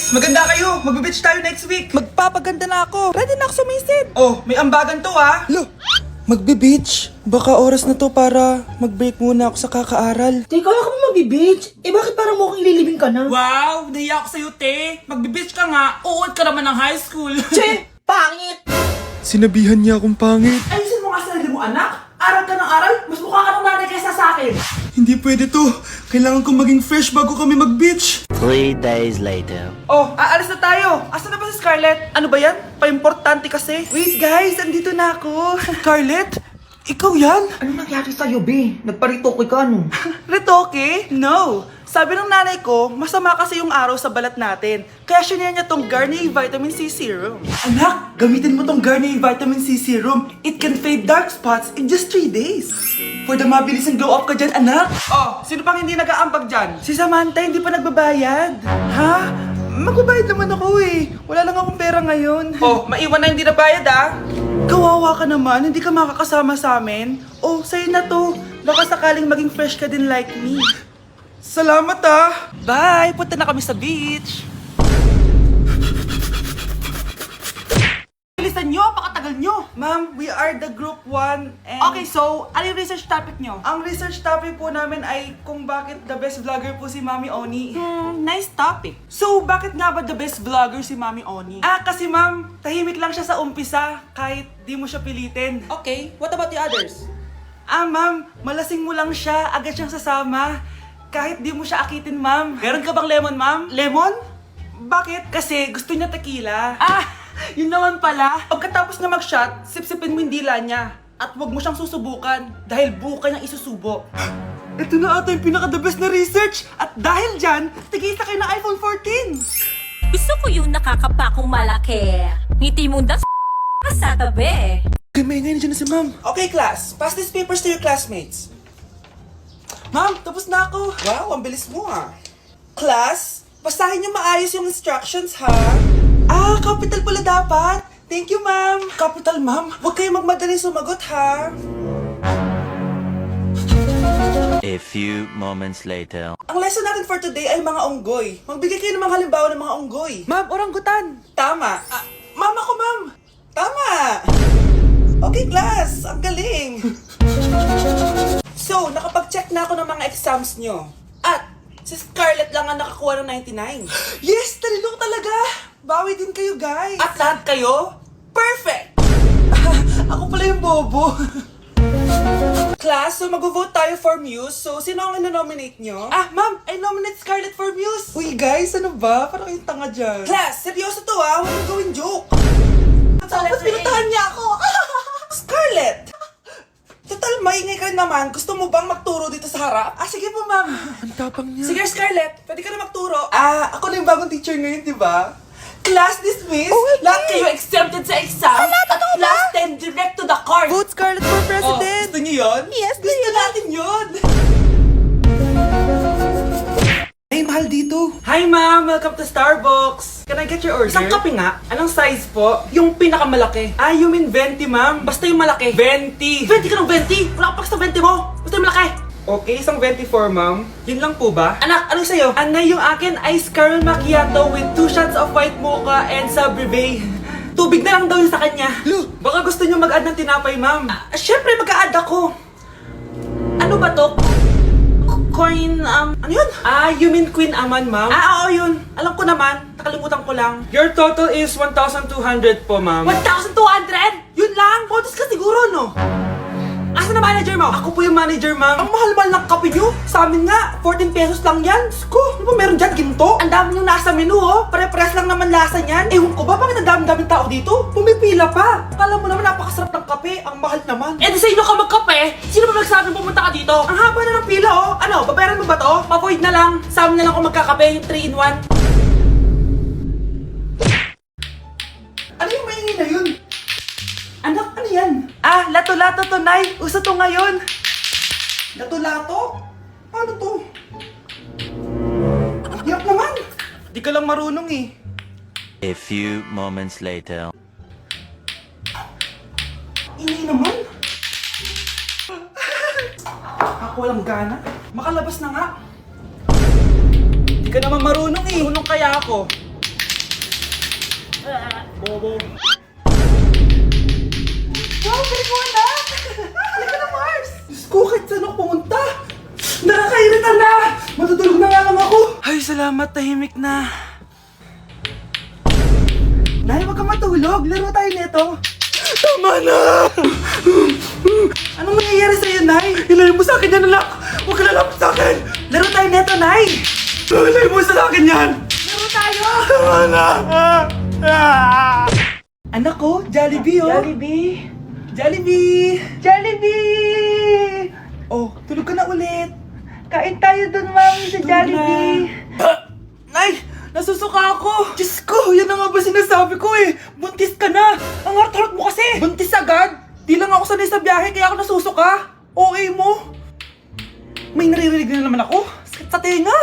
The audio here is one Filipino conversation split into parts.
Guys, maganda kayo. Magbe-beach tayo next week. Magpapaganda na ako. Ready na ako sumisid. Oh, may ambagan to ah. Lo, magbe-beach. Baka oras na to para mag-break muna ako sa kakaaral. Teka, kaya ka ba mag-beach? Eh bakit parang mukhang ililibing ka na? Wow, nahiya ako sa'yo, te. Magbe-beach ka nga. Uod ka naman ng high school. Che! Pangit! Sinabihan niya akong pangit. Ayusin mo nga sarili mo, anak. Aral ka ng aral. Mas mukha ka ng nanay kaysa sa akin. Hindi pwede to. Kailangan kong maging fresh bago kami mag-beach. 3 days later. Oh, aalis na tayo. Asan na ba si Scarlett? Ano ba yan? Pa-importante kasi. Wait guys, andito na ako. Scarlett, ikaw yan? Ano nangyari sa'yo, be? Nagparitoke ka, no? Retoke? No. Sabi ng nanay ko, masama kasi yung araw sa balat natin. Kaya sinare niya tong Garnier Vitamin C Serum. Anak, gamitin mo tong Garnier Vitamin C Serum. It can fade dark spots in just 3 days. For the mabilis and glow up ka dyan, anak. Oh, sino pang hindi nag-aambag dyan? Si Samantha hindi pa nagbabayad. Ha? Magbabayad naman ako eh. Wala lang akong pera ngayon. Oh, maiwan na hindi nabayad ah. Kawawa ka naman, hindi ka makakasama sa amin. Oh, sa'yo na to. Baka sakaling maging fresh ka din like me. Salamat ah. Bye! Punta na kami sa beach. Bilisan nyo, pakatagal nyo. Ma'am, we are the group 1 and... Okay, so, ano yung research topic nyo? Ang research topic po namin ay kung bakit the best vlogger po si Mami Oni. Nice topic. So, bakit nga ba the best vlogger si Mami Oni? Ah, kasi ma'am, tahimik lang siya sa umpisa kahit di mo siya pilitin. Okay, what about the others? Ah, ma'am, malasing mo lang siya, agad siyang sasama. Kahit di mo siya akitin, ma'am. Meron ka bang lemon, ma'am? Lemon? Bakit? Kasi gusto niya tequila. Ah, yun naman pala. Pagkatapos na mag-shot, sipsipin mo yung dila niya. At huwag mo siyang susubukan dahil buo ka niyang isusubo. Ito na ata yung pinaka-the best na research. At dahil dyan, tigisa kayo ng iPhone 14. Gusto ko yung nakakapakong malaki. Ngiti mo das sa tabi. Okay, may ngayon dyan na si ma'am. Okay, class. Pass these papers to your classmates. Ma'am, tapos na ako. Wow, ang bilis mo ah. Class, basahin niyo maayos yung instructions ha. Ah, capital pala dapat. Thank you, ma'am. Capital, ma'am. Huwag kayong magmadali sumagot ha. A few moments later. Ang lesson natin for today ay mga unggoy. Magbigay kayo ng mga halimbawa ng mga unggoy. Ma'am, oranggutan. Tama. Ah, ma'am ako, ma'am. Tama. Okay, class. Ang galing. So, nakapag-check na ako ng mga exams nyo. At, si Scarlett lang ang nakakuha ng 99. Yes! Talino talaga! Bawi din kayo, guys. At lahat kayo, perfect! Ako pala yung bobo. Class, so mag-vote tayo for Muse. So, sino ang ino-nominate nyo? Ah, ma'am, I nominate Scarlett for Muse. Uy, guys, ano ba? Parang kayong tanga dyan. Class, seryoso to ha. Huwag mong gawin joke. Tapos pinuntahan niya ako. Scarlett! Total, maingay ka naman. Gusto mo bang magturo dito sa harap? Ah, sige po, ma'am. Ang tapang niya. Sige, Scarlett. Pwede ka na magturo. Ah, ako na yung bagong teacher ngayon, di ba? Class dismissed. Lahat kayo exempted sa exam. At class 10 direct to the court. Vote Scarlett for Oh, president. gusto niyo yun? Yes, gusto natin yun. Ay, mahal dito. Hi, ma'am. Welcome to Starbucks. Can I get your order? Isang kape nga. Anong size po? Yung pinakamalaki. Ah, you mean 20, ma'am? Basta yung malaki. 20. 20 ka ng 20. Wala ka pa sa 20 mo. Basta yung malaki. Okay, isang 24, ma'am. Yun lang po ba? Anak, anong sa'yo? Anay, yung akin ice caramel macchiato with 2 shots of white mocha and Sabrivay. Tubig na lang daw yun sa kanya. Baka gusto nyo mag-add ng tinapay, ma'am. Siyempre, mag-a-add ako. Ano ba to? Coin, ano yun? Ah, you mean Queen Aman, ma'am? Ah, oo yun. Alam ko naman. Nakalimutan ko lang. Your total is 1,200 po, ma'am. 1,200? Yun lang? Bonus ka siguro, no? Asa na manager mo? Ako po yung manager, ma'am. Ang mahal-mahal ng kape nyo. Sa amin nga, 14 pesos lang yan. Sko, ano ba meron dyan? Ginto? Ang dami nyo nasa menu, oh. Pare-press lang naman lasa niyan. Ewan ko ba, bakit ang dami-daming tao dito? Pumipila pa. Kala mo naman napakasarap ng kape. Ang mahal naman. Eh, di sa inyo ka magkape. Sino ba nagsabing pumunta ka dito? Ang haba na ng pila, oh. Ano, babayaran mo ba to? Pa-void na lang. Sa amin na lang ako magkakape, yung 3-in-1. Ano yung maingay na yun? Anak, ano yan? Ah, lato-lato to, Nay. Uso to ngayon. Lato-lato? Paano to? Yak naman. Di ka lang marunong eh. A few moments later. Ingay naman. Ako walang gana. Makalabas na nga. Di ka naman marunong eh. Marunong kaya ako. Wow, galing mo anak! Halika na, Mars! Diyos ko, kahit saan ako pumunta! Nakakairita na! Matutulog na nga lang ako! Ay, salamat, tahimik na. Nay, wag ka matulog. Laro tayo nito. Tama na! Anong nangyayari sa'yo, Nay? Ilayo mo sa akin yan, anak! Huwag ka lalapit sa akin! Laro tayo nito, Nay! Ilayo mo sa akin yan! Laro tayo! Tama na! Anak ko, Jollibee, oh! Jollibee! Jollibee! Jollibee! Oh, tulog ka na ulit. Kain tayo dun, Mami, sa Jollibee. Nay! Nasusuka ako! Diyos ko! Yan na nga ba sinasabi ko eh! Buntis ka na! Ang harot-harot mo kasi! Buntis agad? Di lang ako sanay sa biyahe kaya ako nasusuka! Okay mo? May naririnig na naman ako! Sakit sa tenga!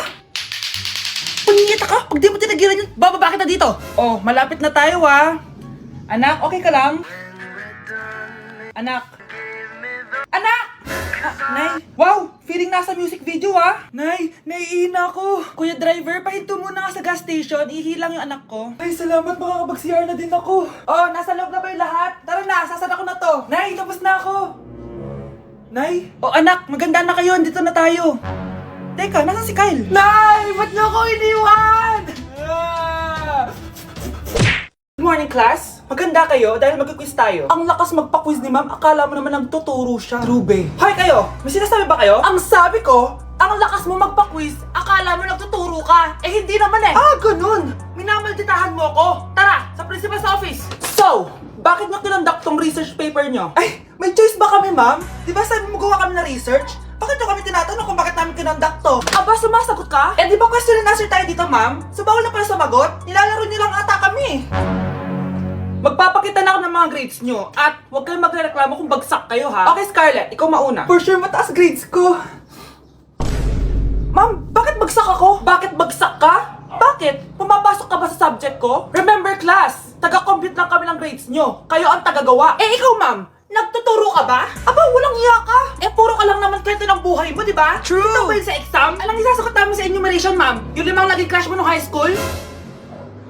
Pangingita ka! Pag di mo tinagilan yun, bababa kita dito! Oh, malapit na tayo ah! Anak, okay ka lang? Anak! Anak! Nay! Wow! Feeling nasa music video ah! Nay! Naiihina ako! Kuya driver, pahinto muna nga sa gas station. Ihilang yung anak ko. Ay, salamat! Makakapag-CR na din ako. Oh, nasa loob na ba yung lahat? Tara na! Sasad ako na to! Nay! Tapos na ako! Nay! Oh, anak! Maganda na kayo! Dito na tayo! Teka, nasa si Kyle? Nay! Ba't niyo ako iniwan? Good morning, class! Maganda kayo dahil mag-quiz tayo. Ang lakas magpa-quiz ni ma'am, akala mo naman nagtuturo siya. Trube. Hoy kayo! May sinasabi ba kayo? Ang sabi ko, ang lakas mo magpa-quiz, akala mo nagtuturo ka. Eh hindi naman eh. Ah, ganun! Minamalditahan mo ako. Tara, sa principal's office. So, bakit nyo kinonduct tong research paper nyo? Ay, may choice ba kami ma'am? Di ba sabi mo gawa kami na research? Bakit nyo kami tinatanong kung bakit namin kinonduct to? Aba, sumasagot ka? Eh di ba question and answer tayo dito ma'am? So bawal na pala sumagot? Nilalaro nyo lang ata kami. Magpapakita na ako ng mga grades nyo at huwag kayong magreklamo kung bagsak kayo ha. Okay Scarlett, ikaw mauna. For sure mataas grades ko. Ma'am, bakit bagsak ako? Bakit bagsak ka? Bakit? Pumapasok ka ba sa subject ko? Remember class, taga-compute lang kami ng grades nyo. Kayo ang tagagawa. Eh ikaw ma'am, nagtuturo ka ba? Aba, walang iya ka. Eh puro ka lang naman kwento ng buhay mo, di ba? True. Ito ba yun sa exam? Alang isasagot namin sa enumeration ma'am. Yung 5 naging crush mo nung high school?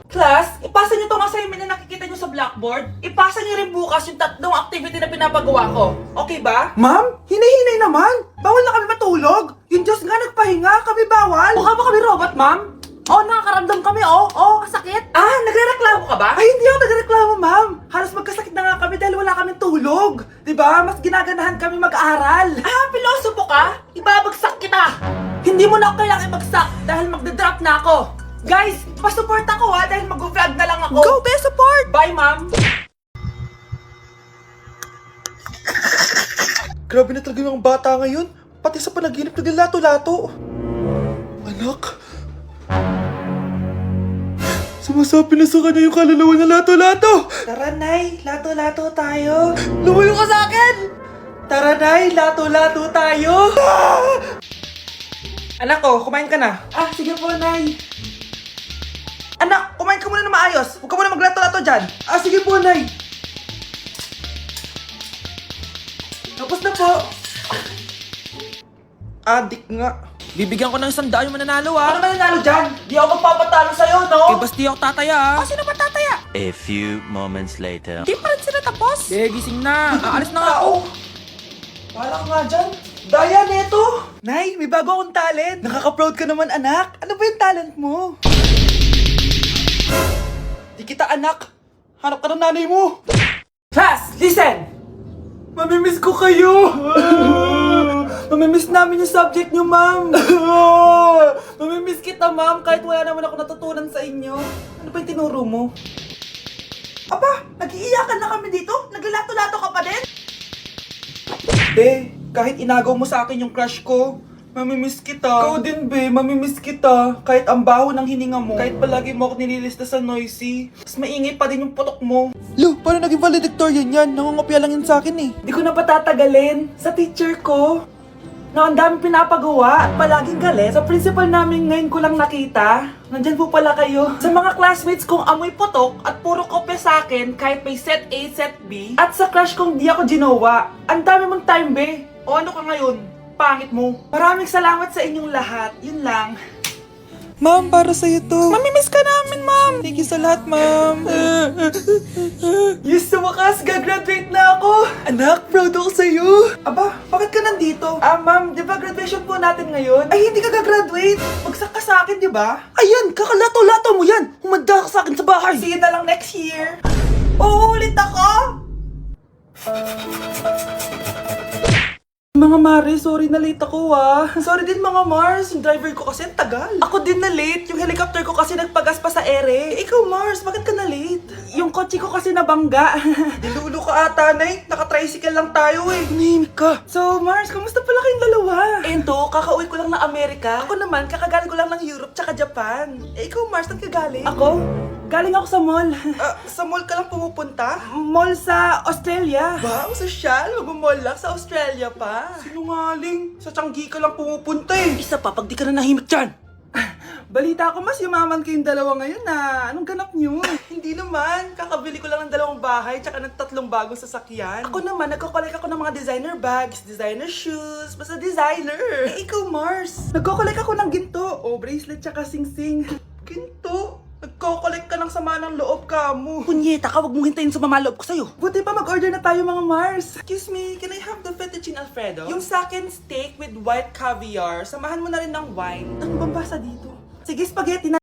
Class, ipasa niyo tong assignment na nakikita niyo sa blackboard. Ipasa niyo rin bukas yung 3 activity na pinapagawa ko. Okay ba? Ma'am, hinay-hinay naman. Bawal na kami matulog. Yung Diyos nga nagpahinga, kami bawal. Mukha ba kami robot, ma'am? Oh, nakakaramdam kami, oh. Oh, sakit. Ah, nagrereklamo ka ba? Ay, hindi ako nagrereklamo, ma'am. Halos magkasakit na nga kami dahil wala kaming tulog. Diba? Mas ginaganahan kami mag-aaral. Ah, pilosopo ka? Ibabagsak kita. Hindi mo na ako kailangang ibagsak dahil magdadrop na ako. Guys, pa-support ako ha dahil mag-vlog na lang ako. Go, be support! Bye, ma'am! Grabe na talaga yung bata ngayon. Pati sa panaginip naglato-lato. Anak. Sumasabi na sa kanya yung kaluluwa na lato-lato. Tara, Nay. Lato-lato tayo. Lumayo ka sa akin! Tara, Nay. Lato-lato tayo. Anak ko, kumain ka na. Ah, sige po, Nay. Anak, kumain ka muna na maayos. Huwag ka muna maglato-lato dyan. Ah, sige po, Nay. Tapos na po. Adik nga. Bibigyan ko ng 100 yung mananalo ah. Ano mananalo dyan? Di ako magpapatalo sa'yo, no? Eh, basta di ako tataya ah. Sino ba tataya? A few moments later. Di pa rin sila tapos. Eh, gising na. Aalis na nga ako. Wala ka nga dyan. Daya, neto. Nay, may bago akong talent. Nakaka-proud ka naman, anak. Ano ba yung talent mo? Di kita anak. Hanap ka ng nanay mo. Class, listen! Mamimiss ko kayo! Mamimiss namin yung subject nyo, ma'am! Mamimiss kita, ma'am, kahit wala naman ako natutunan sa inyo. Ano ba yung tinuro mo? Aba, nag-iiyakan na kami dito? Naglalato-lato ka pa din? Be, kahit inagaw mo sa akin yung crush ko, mamimiss kita. Ikaw din, be. Mamimiss kita. Kahit ang baho ng hininga mo. Kahit palagi mo ako nililista sa noisy. Mas maingay pa din yung putok mo. Lo, paano naging valedictorian yan? Nangungopia lang yun sa akin eh. Di ko na patatagalin. Sa teacher ko, na ang dami pinapagawa at palaging galit. Sa principal namin ngayon ko lang nakita. Nandyan po pala kayo. Sa mga classmates kong amoy putok at puro kopya sa akin kahit may set A, set B. At sa crush kong di ako ginawa. Ang dami mong time, be. O ano ka ngayon? Pangit mo. Maraming salamat sa inyong lahat. Yun lang. Ma'am, para sa'yo to. Mamimiss ka namin, ma'am. Thank you sa lahat, ma'am. Yes, sa wakas, gagraduate na ako. Anak, proud ako sa'yo. Aba, bakit ka nandito? Ma'am, di ba graduation po natin ngayon? Ay, hindi ka gagraduate. Bagsak ka sa akin, di ba? Ayan, kakalato-lato mo yan. Humanda ka sa akin sa bahay. See you na lang next year. Uulit ako. Mga Mare, sorry na late ako Sorry din mga Mars, yung driver ko kasi ang tagal. Ako din na late, yung helicopter ko kasi nagpagas pa sa ere. Ikaw Mars, bakit ka na late? Yung kotse ko kasi nabangga. Dilulo ka ata, Nay. Naka-tricycle lang tayo Nahimik ka. So Mars, kamusta pala kayong dalawa? Ento, kakauwi ko lang ng Amerika. Ako naman, kakagaling ko lang ng Europe tsaka Japan. Ikaw Mars, saan ka galing? Ako? Galing ako sa mall. Sa mall ka lang pumupunta? Mall sa Australia. Wow, sosyal. Mag-mall lang sa Australia pa. Sinungaling. Sa Changi ka lang pumupunta Isa pa, pag di ka na nahimik dyan. Balita ko mas yumaman kayong dalawa ngayon Anong ganap nyo? Hindi naman. Kakabili ko lang ng 2 bahay tsaka ng 3 bagong sasakyan. Ako naman, nagko-collect ako ng mga designer bags, designer shoes, basta designer. Ikaw Mars. Nagko-collect ako ng ginto. Bracelet tsaka sing-sing. Ginto? Nagko-collect ka ng sama ng loob ka mo. Punyeta ka, wag mong hintayin sa loob ko sa'yo. Buti pa mag-order na tayo mga Mars. Excuse me, can I have the fettuccine Alfredo? Yung sa akin steak with white caviar. Samahan mo na rin ng wine. Ano bang basa dito? Sige, spaghetti na.